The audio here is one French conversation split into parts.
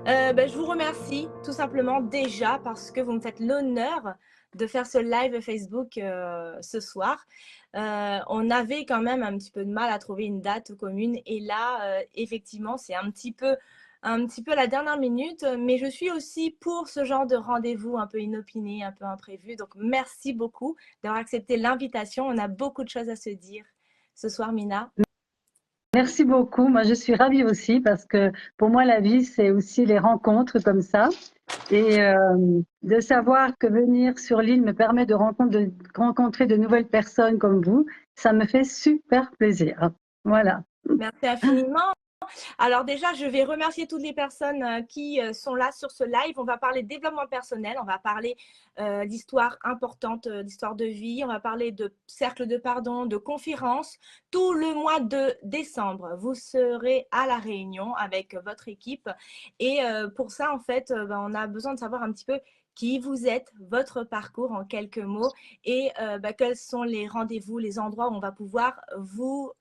Je vous remercie tout simplement déjà parce que vous me faites l'honneur de faire ce live Facebook ce soir. On avait quand même un petit peu de mal à trouver une date commune et là, effectivement, c'est un petit peu la dernière minute, mais je suis aussi pour ce genre de rendez-vous un peu inopiné, un peu imprévu. Donc, merci beaucoup d'avoir accepté l'invitation. On a beaucoup de choses à se dire ce soir, Mina. Merci beaucoup. Moi, je suis ravie aussi parce que pour moi, la vie, c'est aussi les rencontres comme ça. Et de savoir que venir sur l'île me permet de rencontrer de nouvelles personnes comme vous, ça me fait super plaisir. Voilà. Merci infiniment. Alors déjà, je vais remercier toutes les personnes qui sont là sur ce live. On va parler de développement personnel, on va parler d'histoires importantes, d'histoires de vie, on va parler de cercle de pardon, de conférences. Tout le mois de décembre, vous serez à La Réunion avec votre équipe. Et pour ça, en fait, on a besoin de savoir un petit peu qui vous êtes, votre parcours en quelques mots et quels sont les rendez-vous, les endroits où on va pouvoir vous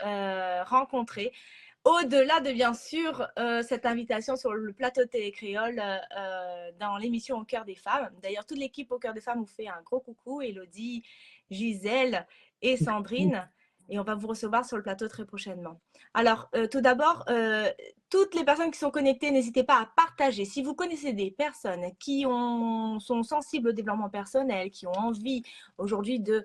rencontrer. Au-delà de, bien sûr, cette invitation sur le plateau de Télécréole dans l'émission Au cœur des femmes. D'ailleurs, toute l'équipe Au cœur des femmes vous fait un gros coucou, Élodie, Gisèle et Sandrine. Et on va vous recevoir sur le plateau très prochainement. Alors, tout d'abord, toutes les personnes qui sont connectées, n'hésitez pas à partager. Si vous connaissez des personnes qui sont sensibles au développement personnel, qui ont envie aujourd'hui de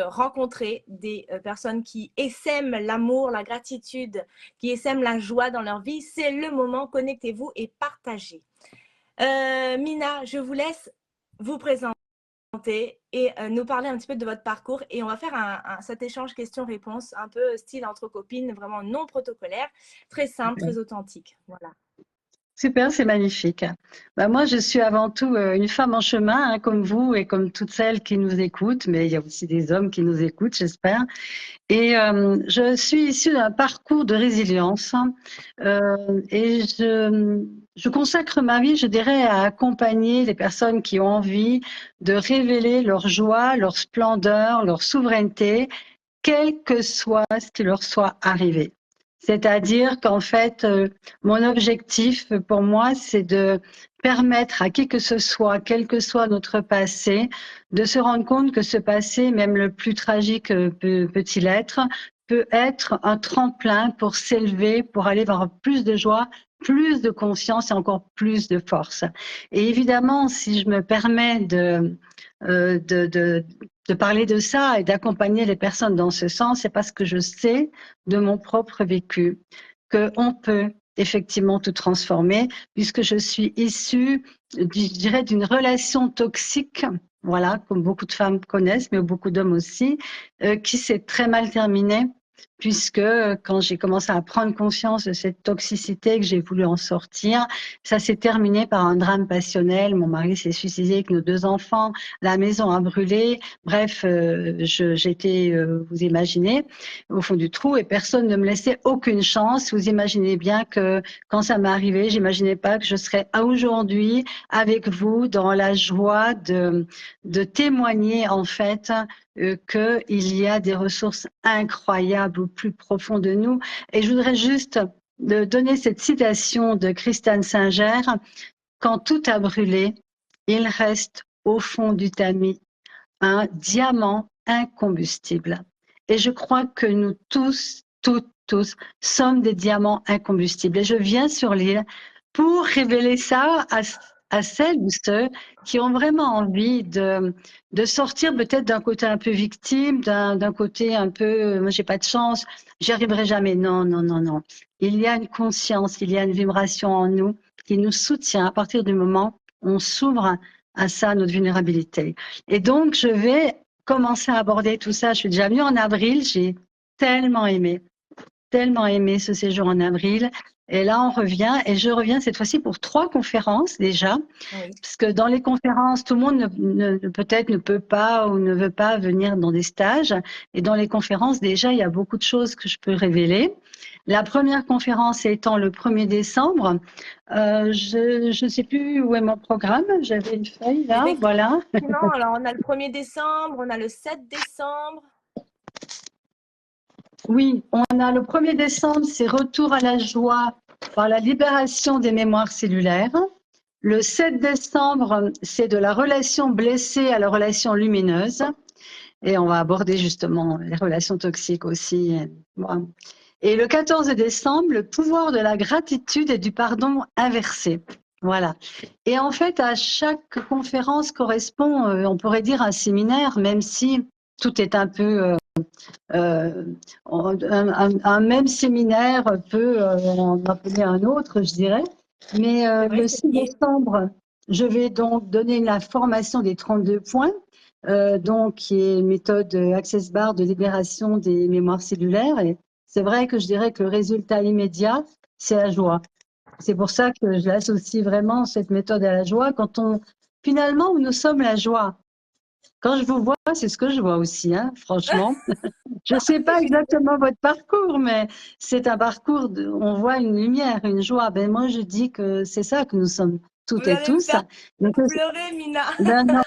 rencontrer des personnes qui essaiment l'amour, la gratitude, qui essaiment la joie dans leur vie, c'est le moment. Connectez-vous et partagez. Mina, je vous laisse vous présenter et nous parler un petit peu de votre parcours et on va faire cet échange questions-réponses un peu style entre copines, vraiment non protocolaire, très simple, très authentique. Voilà. Super, c'est magnifique. Bah, moi, je suis avant tout une femme en chemin, hein, comme vous et comme toutes celles qui nous écoutent, mais il y a aussi des hommes qui nous écoutent, j'espère. Et je suis issue d'un parcours de résilience et je consacre ma vie, je dirais, à accompagner les personnes qui ont envie de révéler leur joie, leur splendeur, leur souveraineté, quel que soit ce qui leur soit arrivé. C'est-à-dire qu'en fait, mon objectif pour moi, c'est de permettre à qui que ce soit, quel que soit notre passé, de se rendre compte que ce passé, même le plus tragique peut-il être, peut être un tremplin pour s'élever, pour aller vers plus de joie, plus de conscience et encore plus de force. Et évidemment, si je me permets euh, de, de, de parler de ça et d'accompagner les personnes dans ce sens, c'est parce que je sais de mon propre vécu qu'on peut effectivement tout transformer, puisque je suis issue, je dirais, d'une relation toxique, voilà, comme beaucoup de femmes connaissent, mais beaucoup d'hommes aussi, qui s'est très mal terminée, puisque quand j'ai commencé à prendre conscience de cette toxicité, que j'ai voulu en sortir, ça s'est terminé par un drame passionnel. Mon mari s'est suicidé avec nos 2 enfants, la maison a brûlé. Bref, j'étais, vous imaginez, au fond du trou et personne ne me laissait aucune chance. Vous imaginez bien que quand ça m'est arrivé, j'imaginais pas que je serais aujourd'hui avec vous dans la joie de témoigner en fait qu'il y a des ressources incroyables au plus profond de nous. Et je voudrais juste de donner cette citation de Christiane Singer. Quand tout a brûlé, il reste au fond du tamis un diamant incombustible. Et je crois que nous tous, toutes, tous, sommes des diamants incombustibles. Et je viens sur l'île pour révéler ça à celles ou ceux qui ont vraiment envie de sortir peut-être d'un côté un peu victime, d'un côté un peu, moi j'ai pas de chance, j'y arriverai jamais. Non, non, non, non. Il y a une conscience, il y a une vibration en nous qui nous soutient à partir du moment où on s'ouvre à ça, notre vulnérabilité. Et donc, je vais commencer à aborder tout ça. Je suis déjà venue en avril, j'ai tellement aimé ce séjour en avril. Et là, on revient, et je reviens cette fois-ci pour 3 conférences déjà, Oui. parce que dans les conférences, tout le monde peut-être ne peut pas ou ne veut pas venir dans des stages. Et dans les conférences, déjà, il y a beaucoup de choses que je peux révéler. La première conférence étant le 1er décembre. Je ne sais plus où est mon programme. J'avais une feuille là, voilà. Effectivement, alors on a le 1er décembre, on a le 7 décembre. Oui, on a le 1er décembre, c'est Retour à la joie par la libération des mémoires cellulaires. Le 7 décembre, c'est de la relation blessée à la relation lumineuse. Et on va aborder justement les relations toxiques aussi. Et le 14 décembre, le pouvoir de la gratitude et du pardon inversé. Voilà. Et en fait, à chaque conférence correspond, on pourrait dire, un séminaire, même si tout est un peu... un même séminaire peut en appeler un autre, je dirais. Mais le 6 décembre, je vais donc donner la formation des 32 points, donc qui est une méthode Access Bar de libération des mémoires cellulaires. Et c'est vrai que je dirais que le résultat immédiat, c'est la joie. C'est pour ça que j'associe vraiment cette méthode à la joie. Quand on, finalement, nous sommes la joie. Quand je vous vois, c'est ce que je vois aussi, hein, franchement. Je ne sais pas exactement votre parcours, mais c'est un parcours, on voit une lumière, une joie. Ben moi, je dis que c'est ça que nous sommes toutes Vous et allez me tous. faire Donc, pleurer, Mina. ben non,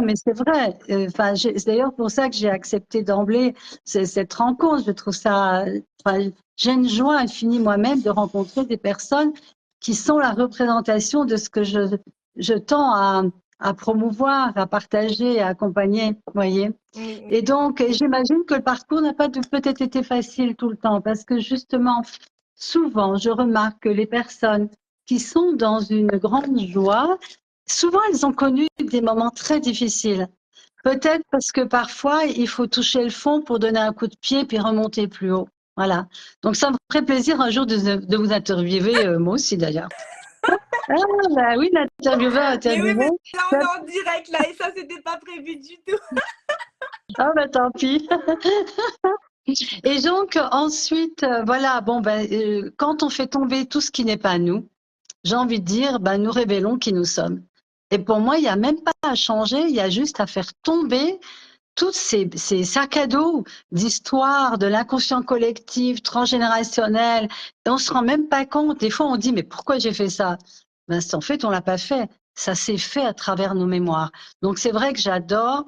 mais c'est vrai. Enfin, c'est d'ailleurs pour ça que j'ai accepté d'emblée cette rencontre. Je trouve ça. Enfin, j'ai une joie infinie moi-même de rencontrer des personnes qui sont la représentation de ce que je tends à promouvoir, à partager, à accompagner. Vous voyez. Et donc, j'imagine que le parcours n'a pas peut-être été facile tout le temps, parce que justement, souvent, je remarque que les personnes qui sont dans une grande joie, souvent, elles ont connu des moments très difficiles. Peut-être parce que parfois, il faut toucher le fond pour donner un coup de pied puis remonter plus haut. Voilà. Donc, ça me ferait plaisir un jour de vous interviewer, moi aussi d'ailleurs. Ah, bah oui, l'intervieweur Mais oui, interviewé. mais là, on est en direct, là, et ça, c'était pas prévu du tout. Ah, bah tant pis. Et donc, ensuite, voilà, bon, ben, quand on fait tomber tout ce qui n'est pas nous, j'ai envie de dire, ben, nous révélons qui nous sommes. Et pour moi, il n'y a même pas à changer, il y a juste à faire tomber tous ces sacs à dos d'histoire de l'inconscient collectif, transgénérationnel. Et on se rend même pas compte. Des fois, on dit, mais pourquoi j'ai fait ça? Ben, en fait, on l'a pas fait. Ça s'est fait à travers nos mémoires. Donc, c'est vrai que j'adore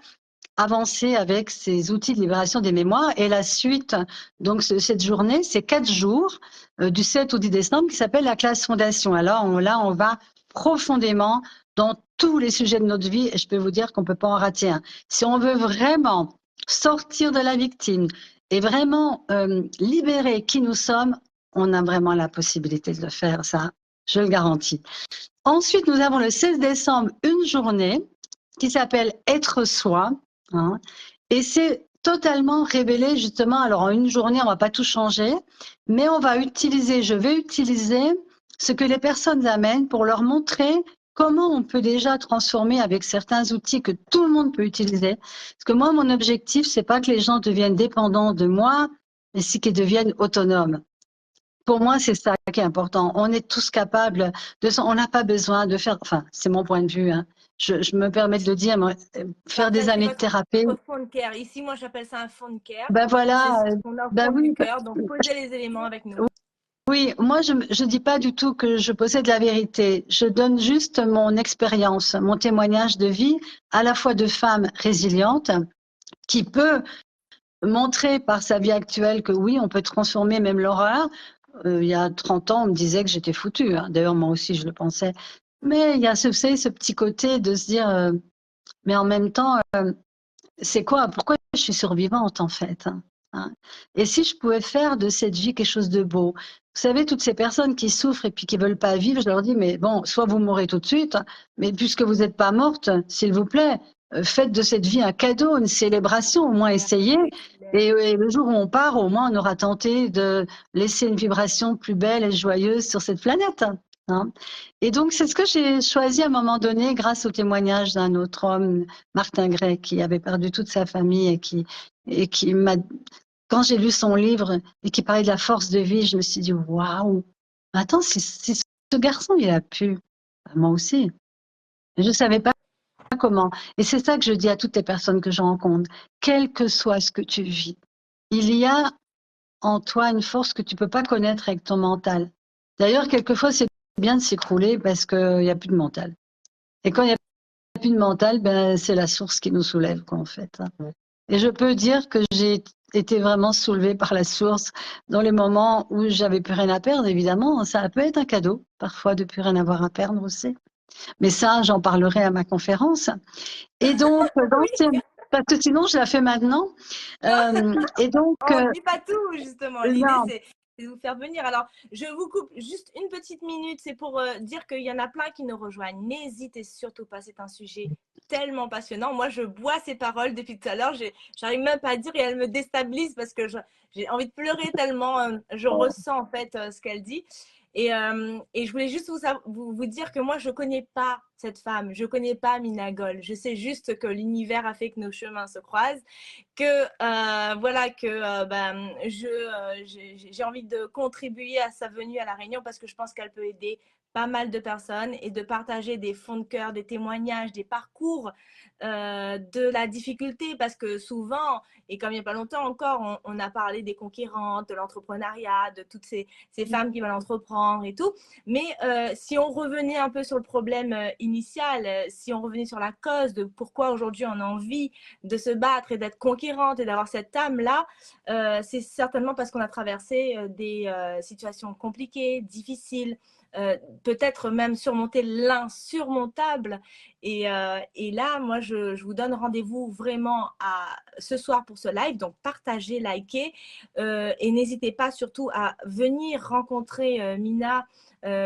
avancer avec ces outils de libération des mémoires. Et la suite, donc cette journée, c'est 4 jours, du 7 au 10 décembre, qui s'appelle la classe fondation. Alors là, on va profondément dans tous les sujets de notre vie, et je peux vous dire qu'on ne peut pas en rater un. Si on veut vraiment sortir de la victime et vraiment libérer qui nous sommes, on a vraiment la possibilité de le faire, ça, je le garantis. Ensuite, nous avons le 16 décembre, une journée qui s'appelle Être soi. Hein, et c'est totalement révélé justement. Alors en une journée, on va pas tout changer, mais on va utiliser, je vais utiliser ce que les personnes amènent pour leur montrer comment on peut déjà transformer avec certains outils que tout le monde peut utiliser. Parce que moi, mon objectif, c'est pas que les gens deviennent dépendants de moi, mais c'est qu'ils deviennent autonomes. Pour moi, c'est ça qui est important. On est tous capables on n'a pas besoin de faire, enfin, c'est mon point de vue, hein. Je me permets de le dire, moi, faire des années de thérapie. Phone care. Ici, moi, j'appelle ça un phone care. Ben voilà, C'est ce qu'on offre ben du oui, cœur. Donc, posez les éléments avec nous. oui, moi je dis pas du tout que je possède la vérité. Je donne juste mon expérience, mon témoignage de vie, à la fois de femme résiliente qui peut montrer par sa vie actuelle que oui, on peut transformer même l'horreur. Il y a 30 ans, on me disait que j'étais foutue, hein. D'ailleurs, moi aussi, je le pensais. Mais il y a ce petit côté de se dire, mais en même temps, c'est quoi? Pourquoi je suis survivante, en fait? Hein. Et si je pouvais faire de cette vie quelque chose de beau? Vous savez, toutes ces personnes qui souffrent et puis qui veulent pas vivre, je leur dis, mais bon, soit vous mourrez tout de suite, mais puisque vous n'êtes pas morte, s'il vous plaît, faites de cette vie un cadeau, une célébration, au moins essayez. Et le jour où on part, au moins on aura tenté de laisser une vibration plus belle et joyeuse sur cette planète. Hein. Et donc, c'est ce que j'ai choisi à un moment donné grâce au témoignage d'un autre homme, Martin Gray, qui avait perdu toute sa famille et qui m'a, quand j'ai lu son livre et qui parlait de la force de vie, je me suis dit, waouh, attends, si ce garçon, il a pu, moi aussi. Je ne savais pas comment. Et c'est ça que je dis à toutes les personnes que je rencontre. Quel que soit ce que tu vis, il y a en toi une force que tu peux pas connaître avec ton mental. D'ailleurs, quelquefois, c'est bien de s'écrouler parce qu'il n'y a plus de mental. Et quand il n'y a plus de mental, ben, c'est la source qui nous soulève, quoi, en fait. Et je peux dire que j'ai été vraiment soulevée par la source dans les moments où j'avais plus rien à perdre, évidemment. Ça peut être un cadeau, parfois, de plus rien avoir à perdre aussi. Mais ça, j'en parlerai à ma conférence. Et donc, Oui. parce que sinon, je la fais maintenant. Et donc, On ne dit pas tout, justement. L'idée, non, c'est de vous faire venir. Alors, je vous coupe juste une petite minute. C'est pour dire qu'il y en a plein qui nous rejoignent. N'hésitez surtout pas. C'est un sujet tellement passionnant. Moi, je bois ces paroles depuis tout à l'heure. J'arrive même pas à dire et elles me déstabilisent parce que j'ai envie de pleurer tellement je ressens en fait ce qu'elle dit. Et je voulais juste vous dire que moi, je ne connais pas cette femme, je ne connais pas Mina Gold. Je sais juste que l'univers a fait que nos chemins se croisent, que voilà, que j'ai envie de contribuer à sa venue à La Réunion parce que je pense qu'elle peut aider pas mal de personnes et de partager des fonds de cœur, des témoignages, des parcours de la difficulté parce que souvent, et comme il n'y a pas longtemps encore, on a parlé des conquérantes, de l'entrepreneuriat, de toutes ces femmes qui veulent entreprendre et tout. Mais si on revenait un peu sur le problème initial, si on revenait sur la cause de pourquoi aujourd'hui on a envie de se battre et d'être conquérante et d'avoir cette âme-là, c'est certainement parce qu'on a traversé des situations compliquées, difficiles, peut-être même surmonter l'insurmontable. Et là, moi, je vous donne rendez-vous vraiment ce soir pour ce live. Donc, partagez, likez et n'hésitez pas surtout à venir rencontrer Mina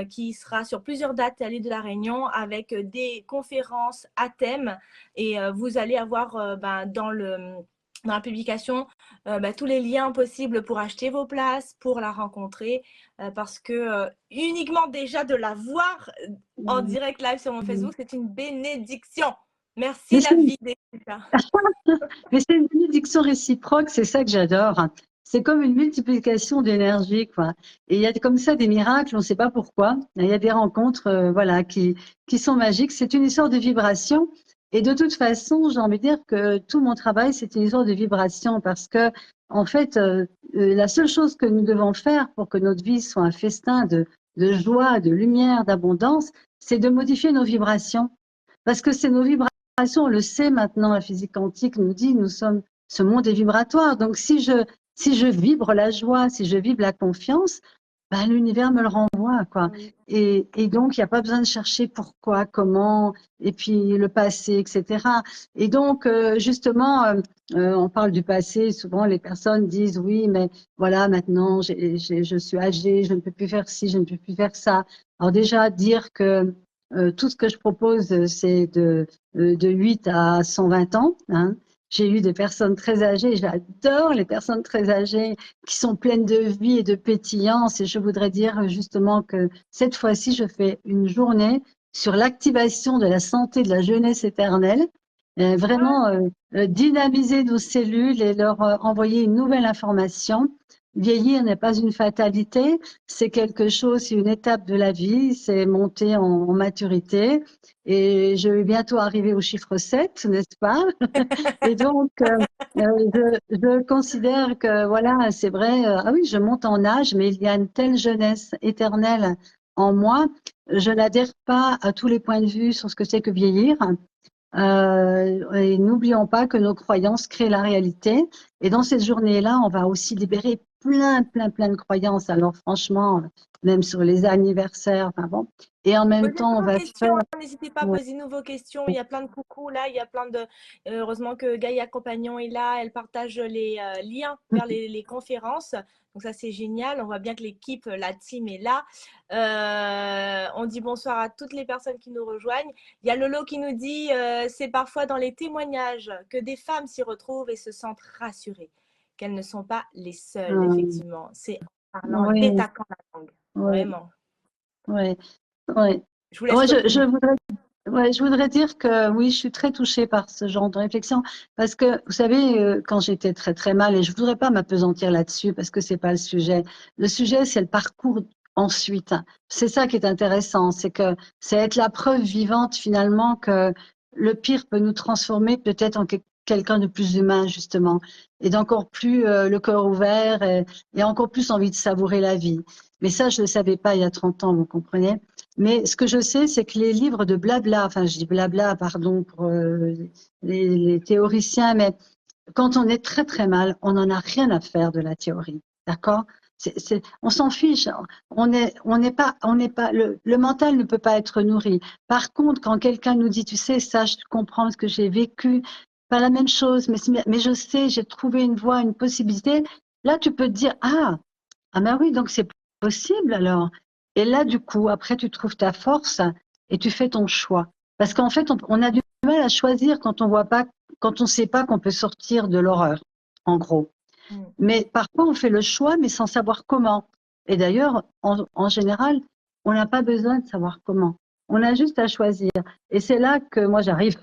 qui sera sur plusieurs dates à l'île de la Réunion avec des conférences à thème. Et vous allez avoir dans la publication tous les liens possibles pour acheter vos places, pour la rencontrer, parce que uniquement déjà de la voir en direct live sur mon Facebook, c'est une bénédiction. Merci mais la c'est vie. mais c'est une bénédiction réciproque, c'est ça que j'adore. C'est comme une multiplication d'énergie, quoi. Et il y a comme ça des miracles, on ne sait pas pourquoi. Il y a des rencontres, voilà, qui sont magiques. C'est une histoire de vibration. Et de toute façon, j'ai envie de dire que tout mon travail, c'est une histoire de vibration parce que, en fait, la seule chose que nous devons faire pour que notre vie soit un festin de joie, de lumière, d'abondance, c'est de modifier nos vibrations. Parce que c'est nos vibrations, on le sait maintenant, la physique quantique nous dit, nous sommes, ce monde est vibratoire. Donc, si je vibre la joie, si je vibre la confiance, ben, l'univers me le renvoie, quoi. Et donc, il n'y a pas besoin de chercher pourquoi, comment, et puis le passé, etc. Et donc, justement, on parle du passé. Souvent, les personnes disent, oui, mais voilà, maintenant, je suis âgée, je ne peux plus faire ci, je ne peux plus faire ça. Alors déjà, dire que tout ce que je propose, c'est de 8 à 120 ans. Hein. J'ai eu des personnes très âgées, j'adore les personnes très âgées qui sont pleines de vie et de pétillance. Et je voudrais dire justement que cette fois-ci, je fais une journée sur l'activation de la santé de la jeunesse éternelle, vraiment dynamiser nos cellules et leur envoyer une nouvelle information. Vieillir n'est pas une fatalité, c'est quelque chose, c'est une étape de la vie, c'est monter en maturité. Et je vais bientôt arriver au chiffre 7, n'est-ce pas? Et donc, je considère que, voilà, c'est vrai, ah oui, je monte en âge, mais il y a une telle jeunesse éternelle en moi. Je n'adhère pas à tous les points de vue sur ce que c'est que vieillir. Et n'oublions pas que nos croyances créent la réalité. Et dans cette journée-là, on va aussi libérer plein de croyances. Alors franchement, même sur les anniversaires, enfin bon. Et en même Posez-nous temps, on vos va questions, faire. hein, n'hésitez pas à Ouais. poser nous vos questions. Il y a plein de coucou là, il y a plein de. Heureusement que Gaïa Compagnon est là, elle partage les liens vers les conférences. Donc ça c'est génial. On voit bien que l'équipe, la team est là. On dit bonsoir à toutes les personnes qui nous rejoignent. Il y a Lolo qui nous dit c'est parfois dans les témoignages que des femmes s'y retrouvent et se sentent rassurées, qu'elles ne sont pas les seules, effectivement. C'est en parlant, en Oui, détaquant la langue. oui, Vraiment. oui, oui. Je vous laisse Moi, continuer. je voudrais dire que oui, je suis très touchée par ce genre de réflexion parce que vous savez, quand j'étais très mal, et je voudrais pas m'apesantir là-dessus parce que c'est pas le sujet. Le sujet, c'est le parcours ensuite. C'est ça qui est intéressant, c'est que c'est être la preuve vivante finalement que le pire peut nous transformer peut-être en quelqu'un de plus humain justement et d'encore plus le cœur ouvert et encore plus envie de savourer la vie. Mais ça, je ne le savais pas il y a 30 ans, vous comprenez? Mais ce que je sais, c'est que les livres de blabla, enfin je dis blabla, pardon pour les théoriciens, mais quand on est très très mal, on n'en a rien à faire de la théorie, d'accord? On s'en fiche. Le mental ne peut pas être nourri. Par contre, quand quelqu'un nous dit, tu sais, ça, je comprends ce que j'ai vécu, pas la même chose, mais je sais, j'ai trouvé une voie, une possibilité. Là, tu peux te dire, ah ben oui, donc c'est possible alors. Et là, du coup, après, tu trouves ta force et tu fais ton choix. Parce qu'en fait, on a du mal à choisir quand on voit pas, quand on sait pas qu'on peut sortir de l'horreur, en gros. Mm. Mais parfois, on fait le choix, mais sans savoir comment. Et d'ailleurs, en général, on n'a pas besoin de savoir comment. On a juste à choisir. Et c'est là que moi, j'arrive.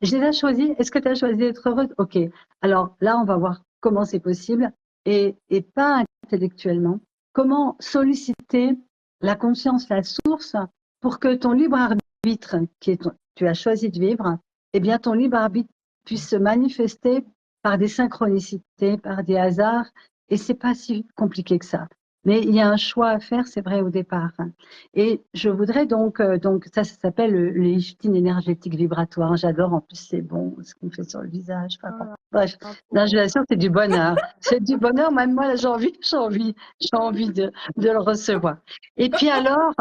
J'ai déjà choisi. Est-ce que tu as choisi d'être heureuse? OK. Alors là, on va voir comment c'est possible et pas intellectuellement. Comment solliciter la conscience, la source, pour que ton libre arbitre, tu as choisi de vivre, eh bien, ton libre arbitre puisse se manifester par des synchronicités, par des hasards, et c'est pas si compliqué que ça. Mais il y a un choix à faire, c'est vrai au départ. Et je voudrais donc ça s'appelle le lifting énergétique vibratoire. J'adore, en plus c'est bon, ce qu'on fait sur le visage. Enfin, bref, non, je vous assure, c'est du bonheur. C'est du bonheur, même moi, là, j'ai envie de le recevoir. Et puis alors,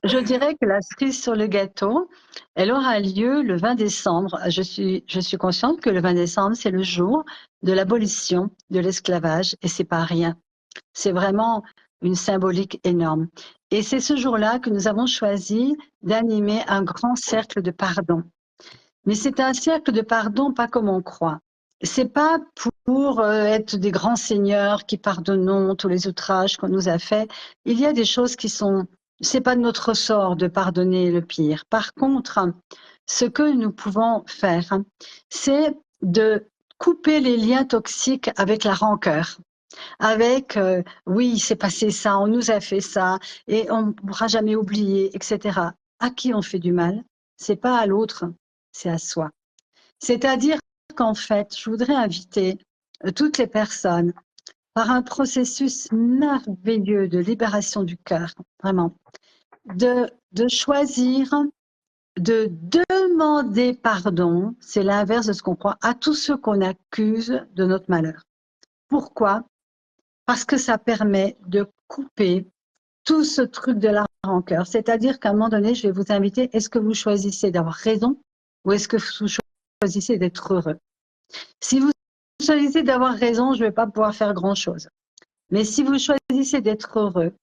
je dirais que la cerise sur le gâteau, elle aura lieu le 20 décembre. Je suis consciente que le 20 décembre, c'est le jour de l'abolition de l'esclavage et c'est pas rien. C'est vraiment une symbolique énorme. Et c'est ce jour-là que nous avons choisi d'animer un grand cercle de pardon. Mais c'est un cercle de pardon pas comme on croit. C'est pas pour être des grands seigneurs qui pardonnons tous les outrages qu'on nous a faits. Il y a des choses qui sont, c'est pas de notre ressort de pardonner le pire. Par contre, ce que nous pouvons faire, c'est de couper les liens toxiques avec la rancœur. Avec oui, il s'est passé ça, on nous a fait ça, et on ne pourra jamais oublier, etc. À qui on fait du mal? C'est pas à l'autre, c'est à soi. C'est-à-dire qu'en fait, je voudrais inviter toutes les personnes par un processus merveilleux de libération du cœur, vraiment, de choisir de demander pardon, c'est l'inverse de ce qu'on croit, à tous ceux qu'on accuse de notre malheur. Pourquoi? Parce que ça permet de couper tout ce truc de la rancœur. C'est-à-dire qu'à un moment donné, je vais vous inviter, est-ce que vous choisissez d'avoir raison ou est-ce que vous choisissez d'être heureux? Si vous choisissez d'avoir raison, je ne vais pas pouvoir faire grand-chose. Mais si vous choisissez d'être heureux,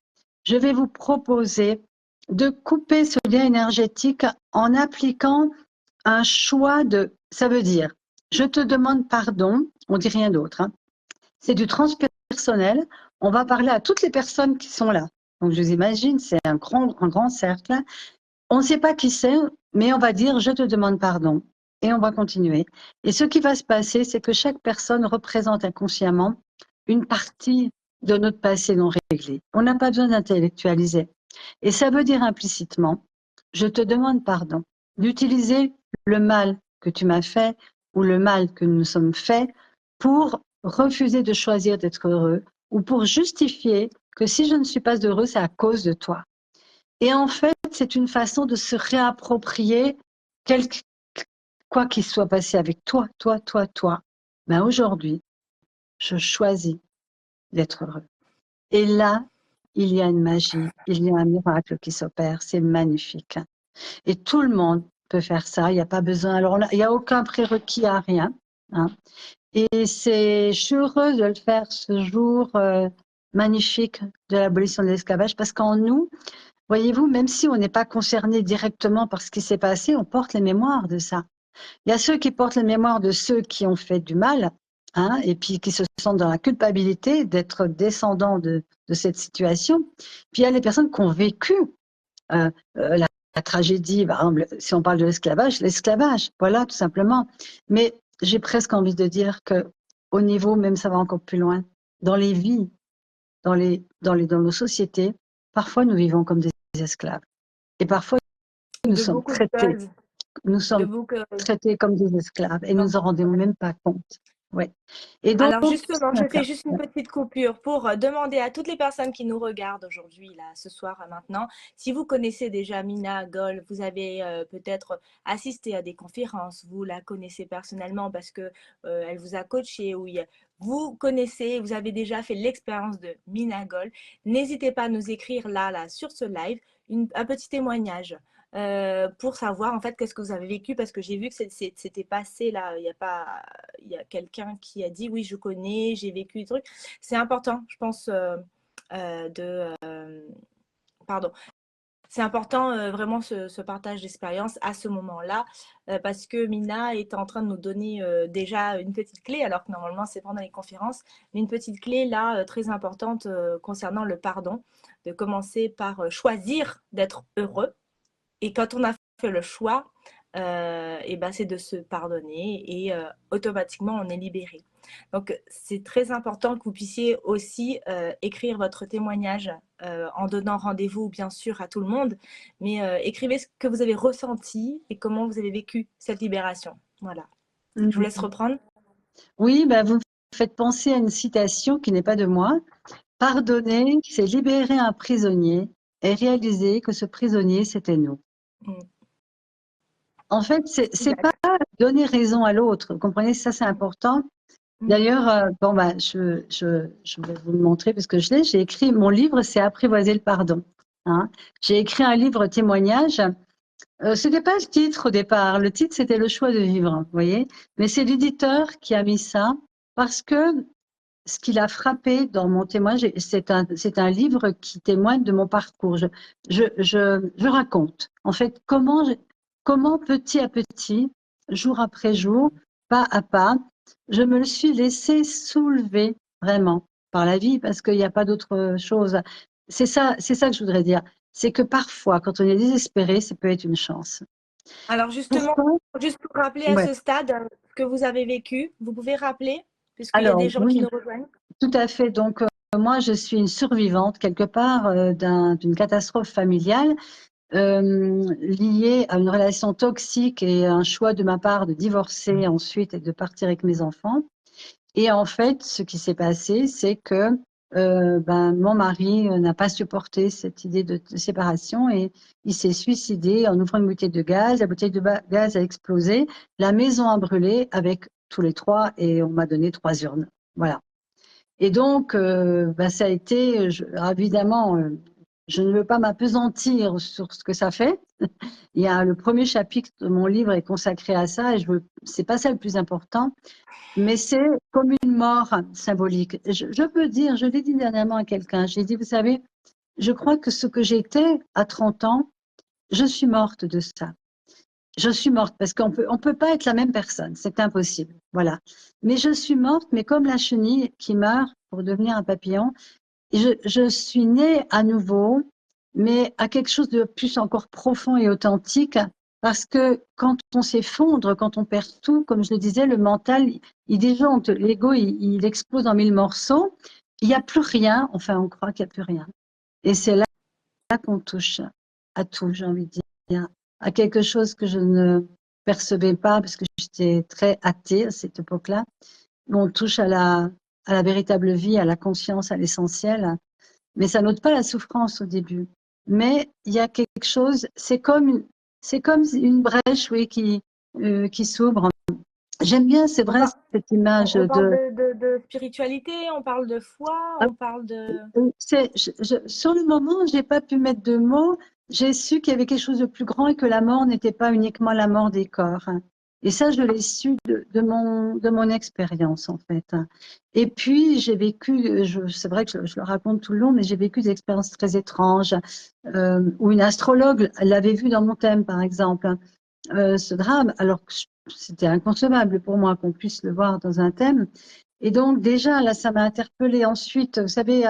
je vais vous proposer de couper ce lien énergétique en appliquant un choix de, ça veut dire, je te demande pardon, on dit rien d'autre, hein. C'est du transpersonnel, on va parler à toutes les personnes qui sont là. Donc je vous imagine, c'est un grand cercle. On ne sait pas qui c'est, mais on va dire je te demande pardon et on va continuer. Et ce qui va se passer, c'est que chaque personne représente inconsciemment une partie de notre passé non réglé. On n'a pas besoin d'intellectualiser. Et ça veut dire implicitement, je te demande pardon d'utiliser le mal que tu m'as fait ou le mal que nous nous sommes fait pour refuser de choisir d'être heureux ou pour justifier que si je ne suis pas heureux, c'est à cause de toi. Et en fait, c'est une façon de se réapproprier quoi qu'il soit passé avec toi. Ben aujourd'hui, je choisis d'être heureux. Et là, il y a une magie, il y a un miracle qui s'opère, c'est magnifique. Et tout le monde peut faire ça, il n'y a pas besoin, alors il n'y a aucun prérequis à rien, hein. Et je suis heureuse de le faire ce jour magnifique de l'abolition de l'esclavage, parce qu'en nous, voyez-vous, même si on n'est pas concerné directement par ce qui s'est passé, on porte les mémoires de ça. Il y a ceux qui portent les mémoires de ceux qui ont fait du mal, hein, et puis qui se sentent dans la culpabilité d'être descendants de cette situation. Puis il y a les personnes qui ont vécu la tragédie, par exemple, si on parle de l'esclavage, voilà, tout simplement. Mais j'ai presque envie de dire que au niveau, même ça va encore plus loin, dans les vies, dans nos sociétés, parfois nous vivons comme des esclaves. Et parfois nous De sommes beaucoup de traités choses. nous De sommes beaucoup. traités comme des esclaves et nous en rendons même pas compte. Ouais. Et donc, Alors justement, je fais d'accord. juste une petite coupure pour demander à toutes les personnes qui nous regardent aujourd'hui, là, ce soir, maintenant, si vous connaissez déjà Mina Gol, vous avez peut-être assisté à des conférences, vous la connaissez personnellement parce que elle vous a coaché, ou vous connaissez, vous avez déjà fait l'expérience de Mina Gol, n'hésitez pas à nous écrire là, sur ce live, un petit témoignage. Pour savoir en fait qu'est-ce que vous avez vécu, parce que j'ai vu que c'était passé là, il y a quelqu'un qui a dit oui, je connais, j'ai vécu des trucs. C'est important, je pense, pardon. C'est important vraiment ce partage d'expérience à ce moment-là, parce que Mina est en train de nous donner déjà une petite clé, alors que normalement c'est pendant les conférences, mais une petite clé là très importante concernant le pardon, de commencer par choisir d'être heureux. Et quand on a fait le choix, et ben c'est de se pardonner et automatiquement on est libéré. Donc c'est très important que vous puissiez aussi écrire votre témoignage en donnant rendez-vous bien sûr à tout le monde, mais écrivez ce que vous avez ressenti et comment vous avez vécu cette libération. Voilà. Je vous laisse Mhm. reprendre. Oui, bah, vous me faites penser à une citation qui n'est pas de moi. Pardonner, c'est libérer un prisonnier et réaliser que ce prisonnier, c'était nous. Mm. En fait, c'est pas Exact. donner raison à l'autre. Vous comprenez, ça c'est important. Mm. D'ailleurs, bon, bah, je vais vous le montrer parce que j'ai écrit, mon livre, c'est Apprivoiser le pardon. Hein. J'ai écrit un livre témoignage. Ce n'était pas le titre au départ. Le titre, c'était Le choix de vivre, vous voyez. Mais c'est l'éditeur qui a mis ça parce que ce qui l'a frappé dans mon témoignage, c'est un livre qui témoigne de mon parcours. Je raconte, en fait, comment petit à petit, jour après jour, pas à pas, je me suis laissée soulever vraiment par la vie, parce qu'il n'y a pas d'autre chose. C'est ça que je voudrais dire. C'est que parfois, quand on est désespéré, ça peut être une chance. Alors justement, Pourquoi? juste pour rappeler à Ouais. ce stade ce que vous avez vécu, vous pouvez rappeler, puisqu'il y a Alors, des gens qui oui, nous rejoignent. tout à fait. Donc, moi, je suis une survivante quelque part d'une catastrophe familiale liée à une relation toxique et un choix de ma part de divorcer ensuite et de partir avec mes enfants. Et en fait, ce qui s'est passé, c'est que mon mari n'a pas supporté cette idée de séparation et il s'est suicidé en ouvrant une bouteille de gaz. La bouteille de gaz a explosé, la maison a brûlé avec tous les trois et on m'a donné 3 urnes. Voilà. Et donc, ça a été, évidemment, je ne veux pas m'apesantir sur ce que ça fait. Il y a le premier chapitre de mon livre est consacré à ça et c'est pas ça le plus important, mais c'est comme une mort symbolique. Je peux dire, je l'ai dit dernièrement à quelqu'un, j'ai dit, vous savez, je crois que ce que j'étais à 30 ans, je suis morte de ça. Je suis morte parce on peut pas être la même personne, c'est impossible. Voilà. Mais je suis morte, mais comme la chenille qui meurt pour devenir un papillon, je suis née à nouveau, mais à quelque chose de plus encore profond et authentique, parce que quand on s'effondre, quand on perd tout, comme je le disais, le mental, il déjante, l'ego, il explose en mille morceaux, il n'y a plus rien, enfin on croit qu'il n'y a plus rien. Et c'est là qu'on touche à tout, j'ai envie de dire, à quelque chose que je ne percevais pas, parce que j'étais très athée à cette époque-là. On touche à la véritable vie, à la conscience, à l'essentiel. Mais ça n'ôte pas la souffrance au début. Mais il y a quelque chose, c'est comme une brèche, oui, qui s'ouvre. J'aime bien, c'est On, vrai, par- cette image on parle de. de spiritualité, on parle de foi, Ah, on parle de... sur le moment, j'ai pas pu mettre de mots. J'ai su qu'il y avait quelque chose de plus grand et que la mort n'était pas uniquement la mort des corps. Et ça, je l'ai su de mon expérience, en fait. Et puis, j'ai vécu, c'est vrai que je le raconte tout le long, mais j'ai vécu des expériences très étranges, où une astrologue l'avait vu dans mon thème, par exemple, ce drame, alors que c'était inconcevable pour moi qu'on puisse le voir dans un thème. Et donc déjà, là, ça m'a interpellée. Ensuite, vous savez,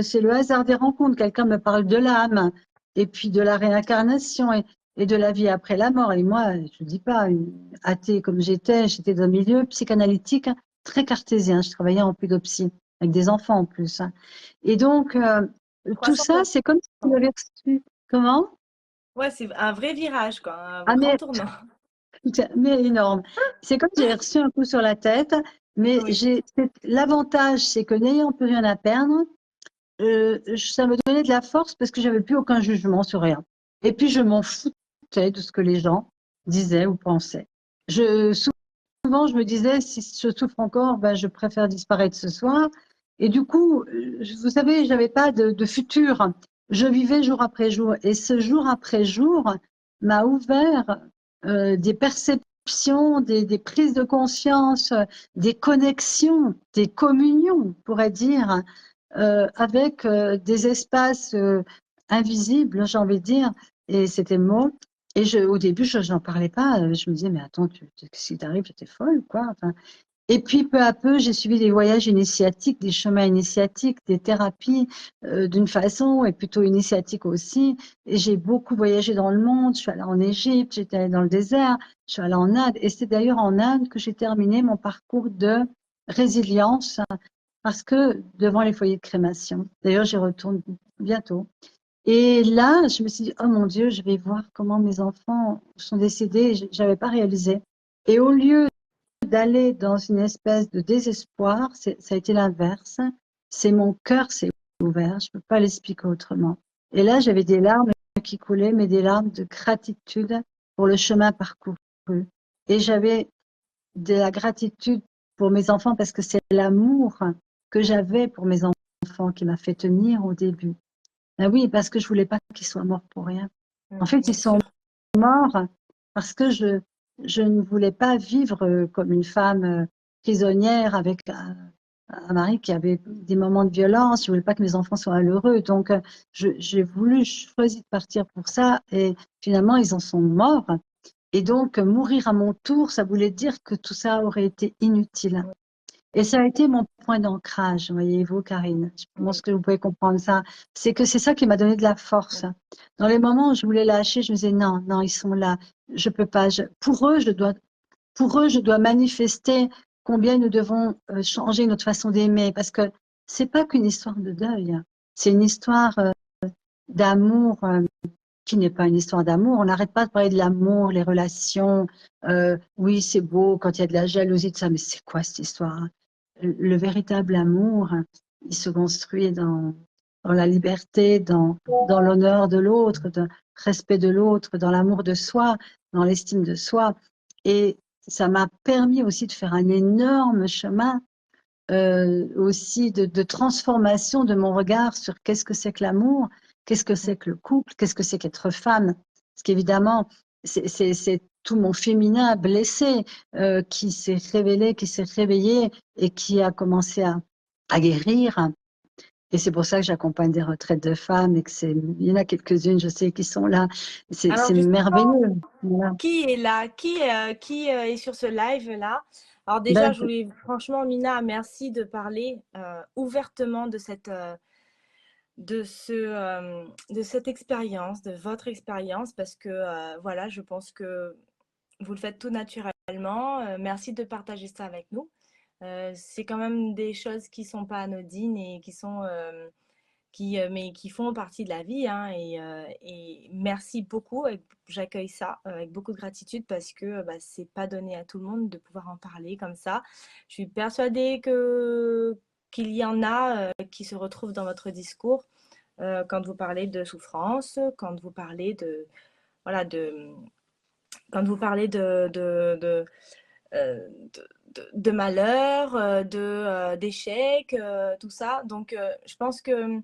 c'est le hasard des rencontres. Quelqu'un me parle de l'âme et puis de la réincarnation et de la vie après la mort. Et moi, je ne dis pas, une athée comme j'étais dans un milieu psychanalytique très cartésien. Je travaillais en pédopsie avec des enfants en plus. Et donc, tout ça, 360. c'est comme si vous avez reçu. Comment? Ouais, c'est un vrai virage, quoi, un Ah, grand tournant. mais énorme. C'est comme si j'avais reçu un coup sur la tête. Mais Oui, l'avantage, c'est que n'ayant plus rien à perdre, ça me donnait de la force parce que j'avais plus aucun jugement sur rien. Et puis, je m'en foutais de ce que les gens disaient ou pensaient. Souvent, je me disais, si je souffre encore, ben, je préfère disparaître ce soir. Et du coup, vous savez, j'avais pas de futur. Je vivais jour après jour. Et ce jour après jour m'a ouvert des perceptions, des prises de conscience, des connexions, des communions, on pourrait dire, avec des espaces invisibles, j'ai envie de dire. Et c'était le mot. Et au début, je n'en parlais pas. Je me disais, mais attends, qu'est-ce qui t'arrive? T'es folle, quoi. Enfin, et puis, peu à peu, j'ai suivi des voyages initiatiques, des chemins initiatiques, des thérapies d'une façon et plutôt initiatique aussi. Et j'ai beaucoup voyagé dans le monde. Je suis allée en Égypte, j'étais allée dans le désert, je suis allée en Inde. Et c'est d'ailleurs en Inde que j'ai terminé mon parcours de résilience parce que devant les foyers de crémation. D'ailleurs, j'y retourne bientôt. Et là, je me suis dit, oh mon Dieu, je vais voir comment mes enfants sont décédés. Je n'avais pas réalisé. Et au lieu d'aller dans une espèce de désespoir, ça a été l'inverse. C'est mon cœur s'est ouvert. Je ne peux pas l'expliquer autrement. Et là, j'avais des larmes qui coulaient, mais des larmes de gratitude pour le chemin parcouru. Et j'avais de la gratitude pour mes enfants parce que c'est l'amour que j'avais pour mes enfants qui m'a fait tenir au début. Ben oui, parce que je voulais pas qu'ils soient morts pour rien. En fait, ils bien sont sûr. morts parce que je ne voulais pas vivre comme une femme prisonnière avec un mari qui avait des moments de violence. Je voulais pas que mes enfants soient malheureux. Donc, j'ai voulu choisir de partir pour ça. Et finalement, ils en sont morts. Et donc, mourir à mon tour, ça voulait dire que tout ça aurait été inutile. Et ça a été mon point d'ancrage, voyez-vous, Karine. Je pense Oui, que vous pouvez comprendre ça. C'est que c'est ça qui m'a donné de la force. Dans les moments où je voulais lâcher, je me disais non, non, ils sont là. Je peux pas. Pour eux, je dois manifester combien nous devons changer notre façon d'aimer, parce que c'est pas qu'une histoire de deuil. C'est une histoire d'amour qui n'est pas une histoire d'amour. On n'arrête pas de parler de l'amour, les relations. Oui, c'est beau quand il y a de la jalousie, tout ça, mais c'est quoi cette histoire? Le véritable amour, il se construit dans la liberté, dans l'honneur de l'autre, dans le respect de l'autre, dans l'amour de soi, dans l'estime de soi. Et ça m'a permis aussi de faire un énorme chemin aussi de transformation de mon regard sur qu'est-ce que c'est que l'amour, qu'est-ce que c'est que le couple, qu'est-ce que c'est qu'être femme. Parce qu'évidemment, c'est tout mon féminin blessé qui s'est révélé, qui s'est réveillé et qui a commencé à guérir. Et c'est pour ça que j'accompagne des retraites de femmes et que il y en a quelques-unes, je sais, qui sont là. Alors C'est justement, merveilleux. Voilà. qui est là? Qui est sur ce live-là? Alors déjà, Ben, je voulais franchement, Mina, merci de parler ouvertement de de cette expérience, de votre expérience, parce que voilà, je pense que vous le faites tout naturellement. Merci de partager ça avec nous. C'est quand même des choses qui sont pas anodines et qui sont mais qui font partie de la vie, hein, et merci beaucoup. J'accueille ça avec beaucoup de gratitude parce que bah, c'est pas donné à tout le monde de pouvoir en parler comme ça. Je suis persuadée qu'il y en a qui se retrouvent dans votre discours quand vous parlez de souffrance, quand vous parlez de voilà quand vous parlez euh, de malheur, d'échecs, tout ça. Donc, je pense que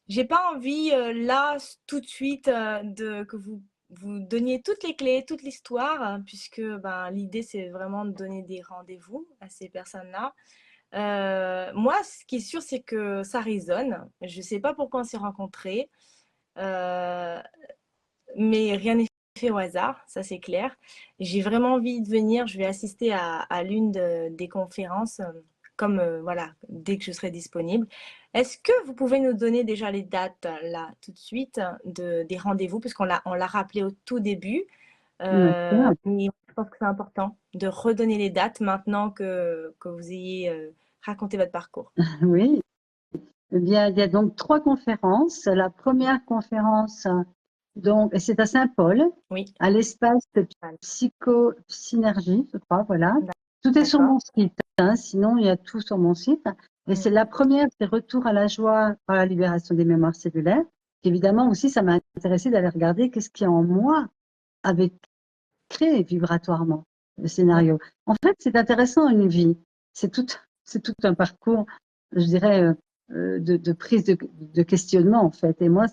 j'ai pas envie là tout de suite que vous donniez toutes les clés, toute l'histoire, hein, puisque ben, l'idée c'est vraiment de donner des rendez-vous à ces personnes-là. Moi, ce qui est sûr, c'est que ça résonne. Je sais pas pourquoi on s'est rencontrés, euh, mais rien n'est fait au hasard, ça c'est clair. J'ai vraiment envie de venir. Je vais assister à l'une des conférences, comme voilà, dès que je serai disponible. Est-ce que vous pouvez nous donner déjà les dates là tout de suite des rendez-vous, puisqu'on l'a rappelé au tout début, d'accord. mais je pense que c'est important de redonner les dates maintenant que vous ayez raconté votre parcours. Oui. Eh bien, il y a donc 3 conférences. La première conférence, donc, c'est à Saint-Paul, Oui, à l'espace psycho-synergie, je crois, voilà. Tout est sur d'accord. mon site. hein, sinon il y a tout sur mon site. Et c'est la première, c'est Retour à la joie par la libération des mémoires cellulaires. Évidemment aussi, ça m'a intéressé d'aller regarder qu'est-ce qui en moi avait créé vibratoirement le scénario. En fait, c'est intéressant une vie. C'est tout un parcours, je dirais, de prise de questionnement en fait. Et moi,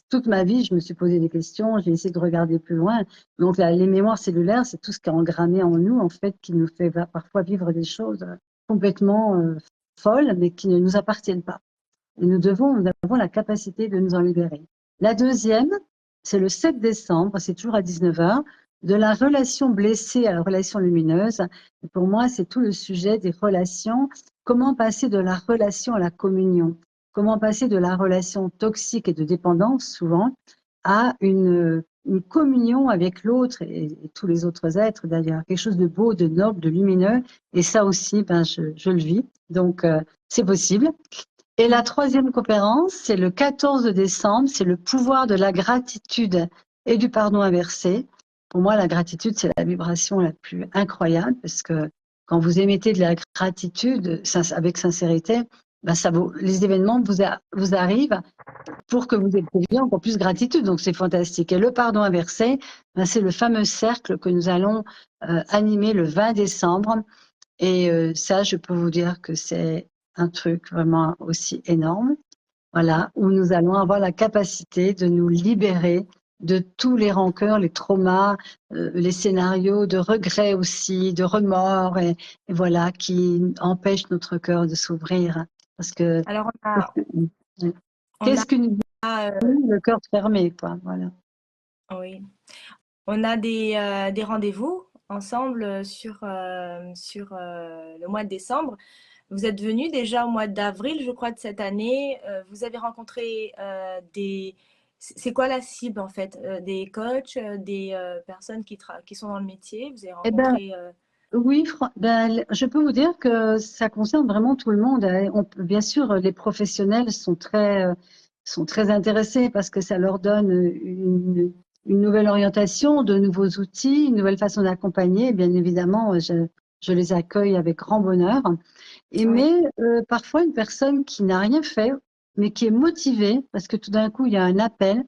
toute ma vie, je me suis posé des questions. J'ai essayé de regarder plus loin. Donc, les mémoires cellulaires, c'est tout ce qui est engrammé en nous en fait, qui nous fait parfois vivre des choses complètement folles, mais qui ne nous appartiennent pas. Et nous avons la capacité de nous en libérer. La deuxième, c'est le 7 décembre, c'est toujours à 19 h, de la relation blessée à la relation lumineuse. Et pour moi, c'est tout le sujet des relations. Comment passer de la relation à la communion? Comment passer de la relation toxique et de dépendance, souvent, à une communion avec l'autre et tous les autres êtres, d'ailleurs. Quelque chose de beau, de noble, de lumineux. Et ça aussi, je le vis. Donc, c'est possible. Et la troisième conférence, c'est le 14 décembre, c'est le pouvoir de la gratitude et du pardon inversé. Pour moi, la gratitude, c'est la vibration la plus incroyable parce que quand vous émettez de la gratitude avec sincérité, les événements vous arrivent pour que vous éprouviez encore plus gratitude. Donc, c'est fantastique. Et le pardon inversé, c'est le fameux cercle que nous allons animer le 20 décembre. Et ça, je peux vous dire que c'est un truc vraiment aussi énorme, voilà, où nous allons avoir la capacité de nous libérer de tous les rancœurs, les traumas, les scénarios de regrets aussi, de remords, et voilà, qui empêchent notre cœur de s'ouvrir. Parce que Alors, qu'est-ce qu'une a, le cœur fermé, quoi, voilà. oui. On a des rendez-vous ensemble sur le mois de décembre. Vous êtes venu déjà au mois d'avril, je crois, de cette année. Vous avez rencontré des... C'est quoi la cible en fait? Des coachs, des personnes qui sont dans le métier. Vous avez Eh ben, rencontré... oui, je peux vous dire que ça concerne vraiment tout le monde, hein. Bien sûr, les professionnels sont très intéressés parce que ça leur donne une nouvelle orientation, de nouveaux outils, une nouvelle façon d'accompagner. Bien évidemment, je les accueille avec grand bonheur. Oui. Mais parfois, une personne qui n'a rien fait, mais qui est motivée, parce que tout d'un coup, il y a un appel,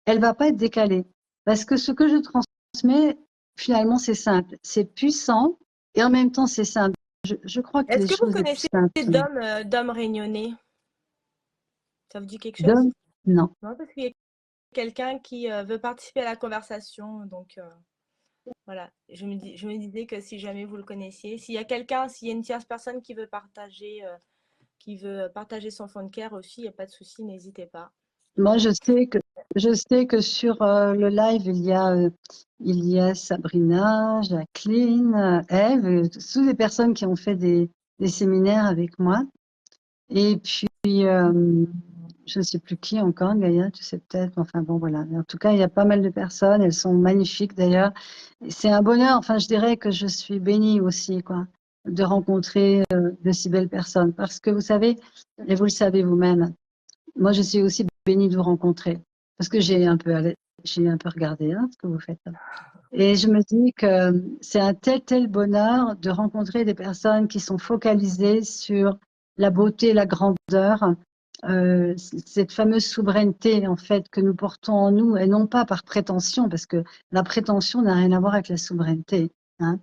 elle va pas être décalée. Parce que ce que je transmets, finalement, c'est simple, c'est puissant et en même temps, c'est simple. Je crois que Est-ce les que vous choses les plus connaissez simples sont Dom Réunionnais? Ça vous dit quelque chose? d'hommes. Non. Non, parce qu'il y a quelqu'un qui veut participer à la conversation. Donc, voilà. Je me disais que si jamais vous le connaissiez, s'il y a une tierce personne qui veut partager son fond de cœur aussi, il n'y a pas de souci, n'hésitez pas. Moi, je sais que sur le live, il y a Sabrina, Jacqueline, Eve, toutes des personnes qui ont fait des séminaires avec moi. Et puis, je ne sais plus qui encore, Gaïa, tu sais peut-être. Enfin bon, voilà. En tout cas, il y a pas mal de personnes. Elles sont magnifiques d'ailleurs. C'est un bonheur. Enfin, je dirais que je suis bénie aussi, quoi, de rencontrer de si belles personnes. Parce que vous savez, et vous le savez vous-même, moi, je suis aussi bénie de vous rencontrer. Parce que j'ai un peu regardé ce que vous faites. Et je me dis que c'est un tel bonheur de rencontrer des personnes qui sont focalisées sur la beauté, la grandeur, cette fameuse souveraineté en fait que nous portons en nous et non pas par prétention, parce que la prétention n'a rien à voir avec la souveraineté, hein.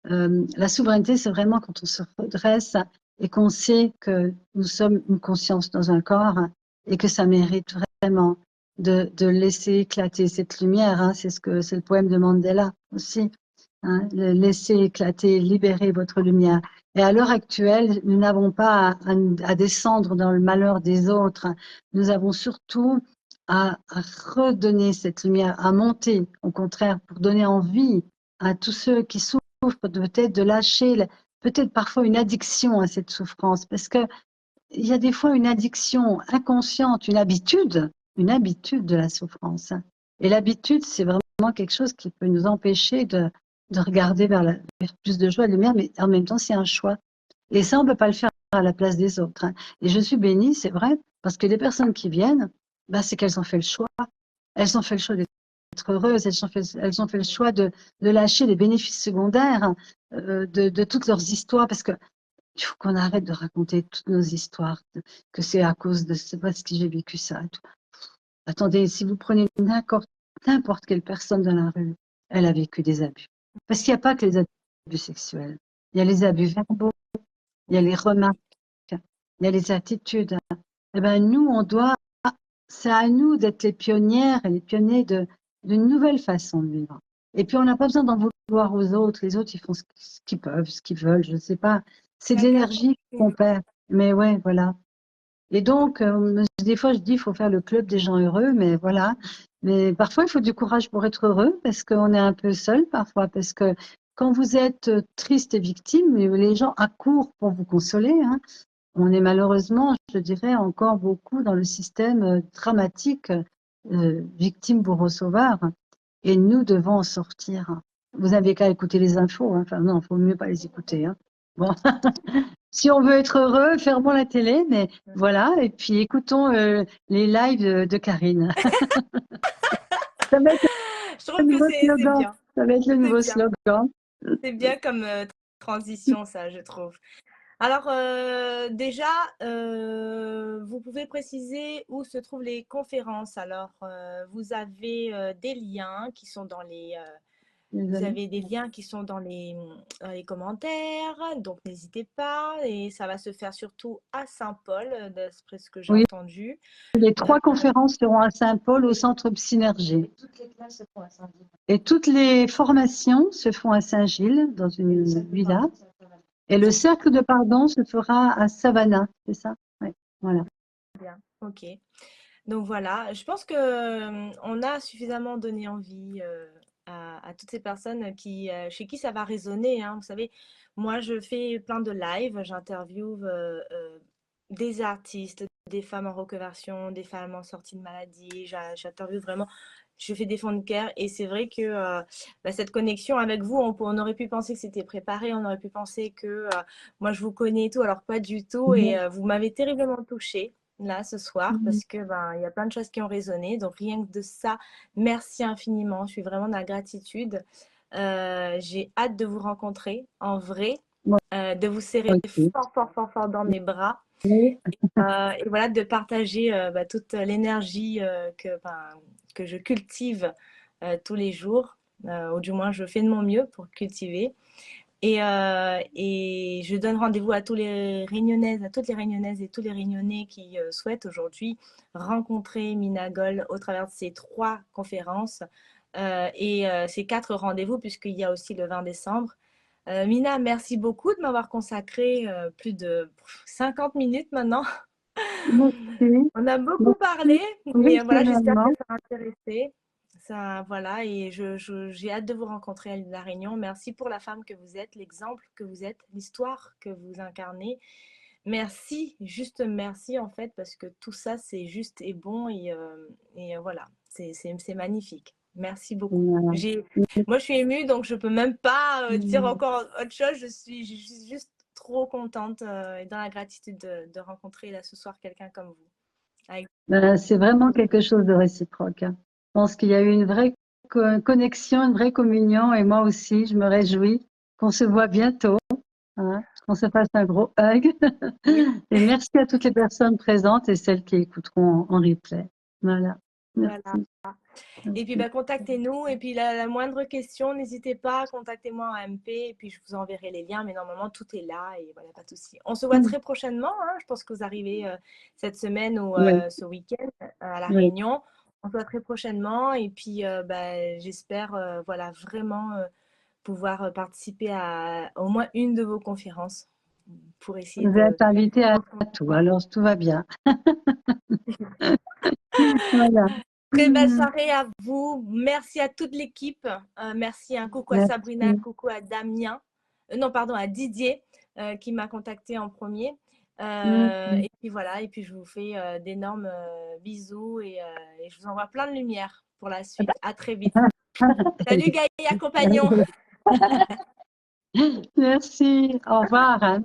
La souveraineté, c'est vraiment quand on se redresse et qu'on sait que nous sommes une conscience dans un corps et que ça mérite vraiment de laisser éclater cette lumière, hein. C'est le poème de Mandela aussi, hein. Laissez éclater, libérer votre lumière. Et à l'heure actuelle, nous n'avons pas à descendre dans le malheur des autres. Nous avons surtout à redonner cette lumière, à monter, au contraire, pour donner envie à tous ceux qui souffrent peut-être de lâcher, peut-être parfois une addiction à cette souffrance, parce que il y a des fois une addiction inconsciente, une habitude de la souffrance. Et l'habitude, c'est vraiment quelque chose qui peut nous empêcher de regarder vers plus de joie et de lumière, mais en même temps, c'est un choix. Et ça, on ne peut pas le faire à la place des autres, hein. Et je suis bénie, c'est vrai, parce que les personnes qui viennent, c'est qu'elles ont fait le choix. Elles ont fait le choix d'être heureuses. Elles ont fait le choix de lâcher les bénéfices secondaires de toutes leurs histoires, parce que il faut qu'on arrête de raconter toutes nos histoires, que c'est à cause de c'est parce que j'ai vécu ça. Et tout. Attendez, si vous prenez n'importe quelle personne dans la rue, elle a vécu des abus. Parce qu'il n'y a pas que les abus sexuels. Il y a les abus verbaux, il y a les remarques, il y a les attitudes. Eh ben, nous, c'est à nous d'être les pionnières et les pionniers d'une nouvelle façon de vivre. Et puis, on n'a pas besoin d'en vouloir aux autres. Les autres, ils font ce qu'ils peuvent, ce qu'ils veulent, je ne sais pas. C'est de l'énergie qu'on perd. Mais ouais, voilà. Et donc, des fois, je dis, il faut faire le club des gens heureux, mais voilà. Mais parfois, il faut du courage pour être heureux, parce qu'on est un peu seul parfois, parce que quand vous êtes triste et victime, les gens accourent pour vous consoler, hein. On est malheureusement, je dirais, encore beaucoup dans le système dramatique victime bourreau sauveur, et nous devons en sortir. Vous n'avez qu'à écouter les infos, hein. Enfin non, il faut mieux pas les écouter, hein. Bon. Si on veut être heureux, fermons la télé, mais voilà, et puis écoutons les lives de Karine. Ça va être Je trouve que c'est bien. Ça va être le nouveau slogan. C'est bien comme transition, ça, je trouve. Alors, déjà, vous pouvez préciser où se trouvent les conférences. Alors, vous avez des liens qui sont dans les... vous avez des liens qui sont dans les commentaires, donc n'hésitez pas. Et ça va se faire surtout à Saint-Paul, d'après ce que j'ai entendu. Les 3 conférences seront à Saint-Paul, au centre Psynergie. Et toutes les formations se font à Saint-Gilles, dans une villa. Et le cercle de pardon se fera à Savannah, c'est ça? Oui, voilà. Bien, ok. Donc voilà, je pense qu'on a suffisamment donné envie à toutes ces personnes chez qui ça va résonner, hein. Vous savez, moi je fais plein de lives, j'interviewe des artistes, des femmes en reconversion, des femmes en sortie de maladie, j'interviewe vraiment, je fais des fonds de cœur et c'est vrai que cette connexion avec vous, on aurait pu penser que c'était préparé, on aurait pu penser que moi je vous connais et tout, alors pas du tout et vous m'avez terriblement touchée là ce soir parce que il y a plein de choses qui ont résonné, donc rien que de ça, merci infiniment, je suis vraiment dans la gratitude. J'ai hâte de vous rencontrer en vrai, de vous serrer fort, fort, fort, fort dans mes bras et voilà, de partager toute l'énergie que je cultive tous les jours, ou du moins je fais de mon mieux pour cultiver. Et je donne rendez-vous à toutes les Réunionnaises et tous les Réunionnais qui souhaitent aujourd'hui rencontrer Mina Goll au travers de ces 3 conférences et ces 4 rendez-vous, puisqu'il y a aussi le 20 décembre. Mina, merci beaucoup de m'avoir consacré plus de 50 minutes maintenant. Merci. On a beaucoup parlé, mais voilà, j'espère que ça a intéressé. Ça, voilà, et j'ai hâte de vous rencontrer à La Réunion. Merci pour la femme que vous êtes, l'exemple que vous êtes, l'histoire que vous incarnez. Merci, juste merci en fait, parce que tout ça, c'est juste et bon et voilà, c'est magnifique. Merci beaucoup. Moi, je suis émue, donc je ne peux même pas dire encore autre chose. Je suis juste trop contente et dans la gratitude de rencontrer là ce soir quelqu'un comme vous. C'est vraiment quelque chose de réciproque, hein. Je pense qu'il y a eu une vraie connexion, une vraie communion, et moi aussi, je me réjouis qu'on se voit bientôt, hein, qu'on se fasse un gros hug. Et merci à toutes les personnes présentes et celles qui écouteront en replay. Voilà. Merci. Voilà. Et puis contactez-nous. Et puis la moindre question, n'hésitez pas, contactez-moi en MP et puis je vous enverrai les liens. Mais normalement, tout est là et voilà, pas de souci. On se voit très prochainement, hein. Je pense que vous arrivez cette semaine ou ce week-end à La Réunion. On se voit très prochainement et puis j'espère voilà, vraiment pouvoir participer à au moins une de vos conférences pour essayer vous êtes invité à tout, alors tout va bien. Voilà. Très belle soirée à vous. Merci à toute l'équipe. Merci, un coucou à Sabrina, un coucou à Damien. Non, pardon, à Didier qui m'a contacté en premier. Et puis voilà, et puis je vous fais d'énormes bisous et je vous envoie plein de lumière pour la suite. À très vite. Salut Gaïa, compagnon. Merci, au revoir.